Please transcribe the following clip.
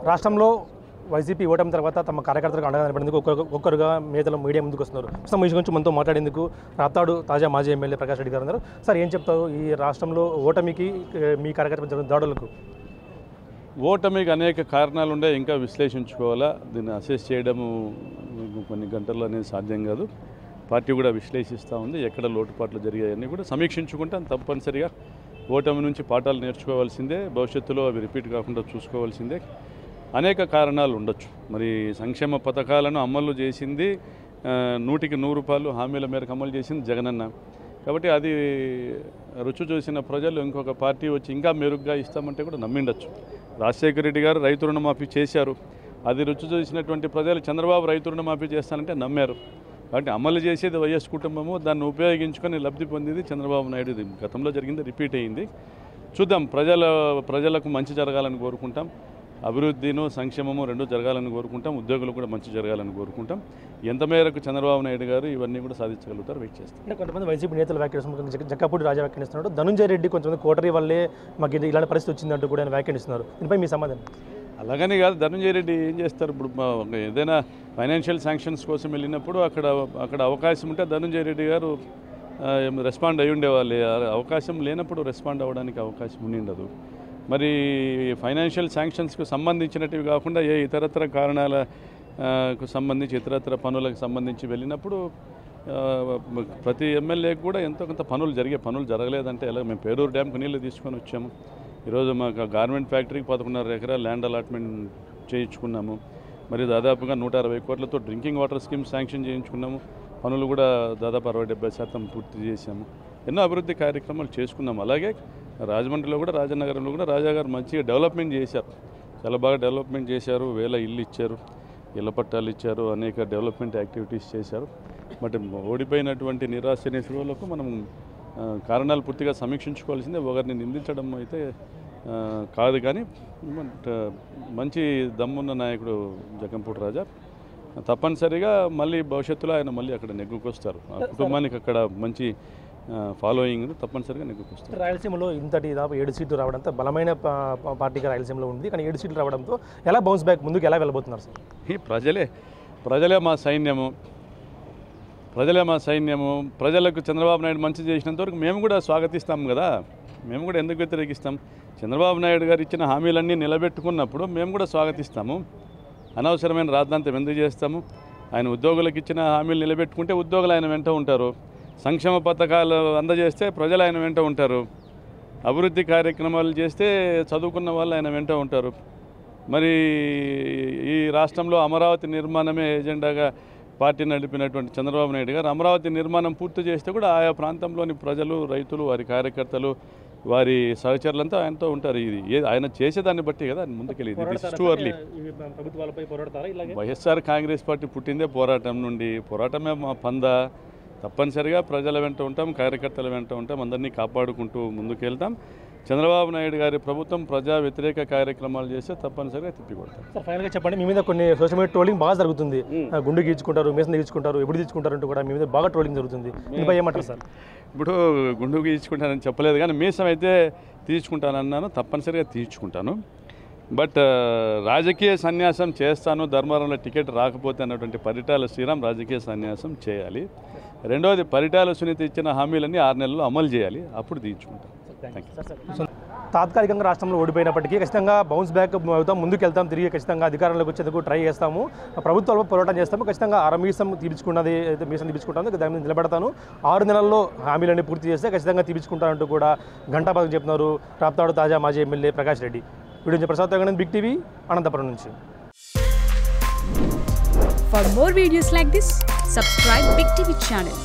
రాష్ట్రంలో వైసీపీ ఓటమి తర్వాత తమ కార్యకర్తలకు అండగా నిలబడేందుకు ఒక్కొక్కరుగా నేతలు మీడియా ముందుకు వస్తున్నారు. ప్రస్తుతం ఈ గురించి మనతో మాట్లాడేందుకు రాప్తాడు తాజా మాజీ ఎమ్మెల్యే ప్రకాష్ రెడ్డి గారు ఉన్నారు. సార్, ఏం చెప్తారు ఈ రాష్ట్రంలో ఓటమికి మీ కార్యకర్తలు జరిగిన దాడులకు? ఓటమికి అనేక కారణాలు ఉండే, ఇంకా విశ్లేషించుకోవాలా. దీన్ని అసెస్ చేయడము కొన్ని గంటల్లో అనేది సాధ్యం కాదు. పార్టీ కూడా విశ్లేషిస్తూ ఉంది. ఎక్కడ లోటుపాట్లు జరిగాయని కూడా సమీక్షించుకుంటే తప్పనిసరిగా ఓటమి నుంచి పాఠాలు నేర్చుకోవాల్సిందే. భవిష్యత్తులో అవి రిపీట్ కాకుండా చూసుకోవాల్సిందే. అనేక కారణాలు ఉండొచ్చు. మరి సంక్షేమ పథకాలను అమలు చేసింది 100కి 100 హామీల మేరకు అమలు చేసింది జగనన్న. కాబట్టి అది రుచి చూసిన ప్రజలు ఇంకొక పార్టీ వచ్చి ఇంకా మెరుగ్గా ఇస్తామంటే కూడా నమ్మిండొచ్చు. రాజశేఖర రెడ్డి గారు రైతు రుణమాఫీ చేశారు. అది రుచి చూసినటువంటి ప్రజలు చంద్రబాబు రైతు రుణమాఫీ చేస్తానంటే నమ్మారు. కాబట్టి అమలు చేసేది వైఎస్ కుటుంబము, దాన్ని ఉపయోగించుకొని లబ్ధి పొందేది చంద్రబాబు నాయుడు. గతంలో జరిగింది రిపీట్ అయ్యింది. చూద్దాం. ప్రజలకు మంచి జరగాలని కోరుకుంటాం. అభివృద్ధిను సంక్షేమము రెండు జరగాలని కోరుకుంటాం. ఉద్యోగులు కూడా మంచి జరగాలని కోరుకుంటాం. ఎంత మేరకు చంద్రబాబు నాయుడు గారు ఇవన్నీ కూడా సాధించగలుగుతారు వెయిట్ చేస్తాం. అంటే కొంతమంది వైసీపీ నేతలు వ్యాఖ్యానిస్తున్నారు, జక్కపూడి రాజా వ్యాఖ్యానిస్తున్నాడు, ధనుంజయ రెడ్డి కొంతమంది కోటరీ వల్లే మాకు ఇలాంటి పరిస్థితి వచ్చిందంటూ కూడా ఆయన వ్యాఖ్యానిస్తున్నారు. దీనిపై మీ సమాధానం? అలాగని కాదు. ధనుంజయ రెడ్డి ఏం చేస్తారు? ఇప్పుడు ఏదైనా ఫైనాన్షియల్ శాంక్షన్స్ కోసం వెళ్ళినప్పుడు అక్కడ అవకాశం ఉంటే ధనుంజయ రెడ్డి గారు రెస్పాండ్ అయ్యి ఉండేవాళ్ళు. అవకాశం లేనప్పుడు రెస్పాండ్ అవ్వడానికి అవకాశం ఉండదు. మరి ఫైనాన్షియల్ శాంక్షన్స్కు సంబంధించినటివి కాకుండా ఏ ఇతరత్ర కారణాలకు సంబంధించి ఇతరత్ర పనులకు సంబంధించి వెళ్ళినప్పుడు ప్రతి ఎమ్మెల్యేకి కూడా ఎంతో కొంత పనులు జరగలేదంటే ఎలా? మేము పేరూరు డ్యామ్కు నీళ్లు తీసుకొని వచ్చాము. ఈరోజు మాకు గార్మెంట్ ఫ్యాక్టరీకి 11.5 ఎకరాల ల్యాండ్ అలాట్మెంట్ చేయించుకున్నాము. మరి దాదాపుగా 160 కోట్లతో డ్రింకింగ్ వాటర్ స్కీమ్ శాంక్షన్ చేయించుకున్నాము. పనులు కూడా దాదాపు 60-70% పూర్తి చేశాము. ఎన్నో అభివృద్ధి కార్యక్రమాలు చేసుకున్నాము. అలాగే రాజమండ్రిలో కూడా, రాజనగరంలో కూడా రాజా గారు మంచిగా డెవలప్మెంట్ చేశారు. చాలా బాగా డెవలప్మెంట్ చేశారు. 1000 ఇల్లు ఇచ్చారు, ఇళ్ల పట్టాలు ఇచ్చారు, అనేక డెవలప్మెంట్ యాక్టివిటీస్ చేశారు. బట్ ఓడిపోయినటువంటి నిరాశ నిస్పృహలకు మనం కారణాలు పూర్తిగా సమీక్షించుకోవాల్సిందే. ఒకరిని నిందించడం అయితే కాదు. కానీ మంచి దమ్మున్న నాయకుడు జగన్పూడి రాజా తప్పనిసరిగా మళ్ళీ భవిష్యత్తులో ఆయన మళ్ళీ అక్కడ నెగ్గుకొస్తారు. ఆ కుటుంబానికి అక్కడ మంచి ఫాలోయింగ్ తప్పనిసరిగా నెగ్గుకొస్తారు. రాయలసీమలో ఇంతటి దాదాపు 7 సీట్లు రావడంతో బలమైన పార్టీగా రాయలసీమలో ఉంది. కానీ 7 సీట్లు రావడంతో ఎలా బౌన్స్ బ్యాక్ ముందుకు ఎలా వెళ్ళబోతున్నారు సార్? ఈ ప్రజలే మా సైన్యము. ప్రజలకు చంద్రబాబు నాయుడు మంచి చేసినంత వరకు మేము కూడా స్వాగతిస్తాం కదా. మేము కూడా ఎందుకు వ్యతిరేకిస్తాం? చంద్రబాబు నాయుడు గారు ఇచ్చిన హామీలన్నీ నిలబెట్టుకున్నప్పుడు మేము కూడా స్వాగతిస్తాము. అనవసరమైన రాద్ధాంతం ఎందుకు చేస్తాము? ఆయన ఉద్యోగులకు ఇచ్చిన హామీలు నిలబెట్టుకుంటే ఉద్యోగులు ఆయన వెంట ఉంటారు. సంక్షేమ పథకాలు అందజేస్తే ప్రజలు ఆయన వెంట ఉంటారు. అభివృద్ధి కార్యక్రమాలు చేస్తే చదువుకున్న వాళ్ళు ఆయన వెంట ఉంటారు. మరి ఈ రాష్ట్రంలో అమరావతి నిర్మాణమే ఎజెండాగా పార్టీ నడిపినటువంటి చంద్రబాబు నాయుడు గారు అమరావతి నిర్మాణం పూర్తి చేస్తే కూడా ఆయా ప్రాంతంలోని ప్రజలు, రైతులు, వారి కార్యకర్తలు, వారి సహచరులంతా ఆయనతో ఉంటారు. ఇది ఆయన చేసేదాన్ని బట్టి కదా ముందుకెళ్ళి. వైఎస్ఆర్ కాంగ్రెస్ పార్టీ పుట్టిందే పోరాటం నుండి. పోరాటమే మా పంద. తప్పనిసరిగా ప్రజల వెంట ఉంటాం, కార్యకర్తల వెంట ఉంటాం, అందరినీ కాపాడుకుంటూ ముందుకెళ్తాం. చంద్రబాబు నాయుడు గారి ప్రభుత్వం ప్రజా వ్యతిరేక కార్యక్రమాలు చేస్తే తప్పనిసరిగా తిప్పికొడతారు. సార్, ఫైనల్గా చెప్పండి, మీ మీద కొన్ని సోషల్ మీడియా ట్రోలింగ్ బాగా జరుగుతుంది. గుండు గీచుకుంటారు, మీసం గీచుకుంటారు, ఎప్పుడు తీసుకుంటారంటూ కూడా మీ మీద బాగా ట్రోలింగ్ జరుగుతుంది. దీనిపై ఏమంటారు సార్? ఇప్పుడు గుండు గీచుకుంటానని చెప్పలేదు, కానీ మీసం అయితే తీర్చుకుంటానన్నాను. తప్పనిసరిగా తీర్చుకుంటాను. బట్ రాజకీయ సన్యాసం చేస్తాను, ధర్మవరంలో టికెట్ రాకపోతే అన్నటువంటి పరిటాల శ్రీరామ్ రాజకీయ సన్యాసం చేయాలి. రెండవది, పరిటాల సునీత ఇచ్చిన హామీలన్నీ 6 నెలల్లో అమలు చేయాలి. అప్పుడు తీర్చుకుంటాం. తాత్కాలికంగా రాష్ట్రంలో ఓడిపోయినప్పటికీ ఖచ్చితంగా బౌన్స్ బ్యాక్ అవుతాం, ముందుకు వెళ్తాం, తిరిగి ఖచ్చితంగా అధికారంలోకి వచ్చేందుకు ట్రై చేస్తాము, ప్రభుత్వాలపై పోరాటం చేస్తాము, ఖచ్చితంగా మీసం తీపించుకుంటాను, దాని మీద నిలబడతాను, 6 నెలల్లో హామీలన్నీ పూర్తి చేస్తే ఖచ్చితంగా తీపించుకుంటానంటూ కూడా ఘంటాపథం చెప్తున్నారు రాప్తాడు తాజా మాజీ ఎమ్మెల్యే ప్రకాష్ రెడ్డి. వీడియో ప్రసాద్ తగ్గడం, బిగ్ టీవీ, అనంతపురం నుంచి. For more videos like this, subscribe Big TV channel.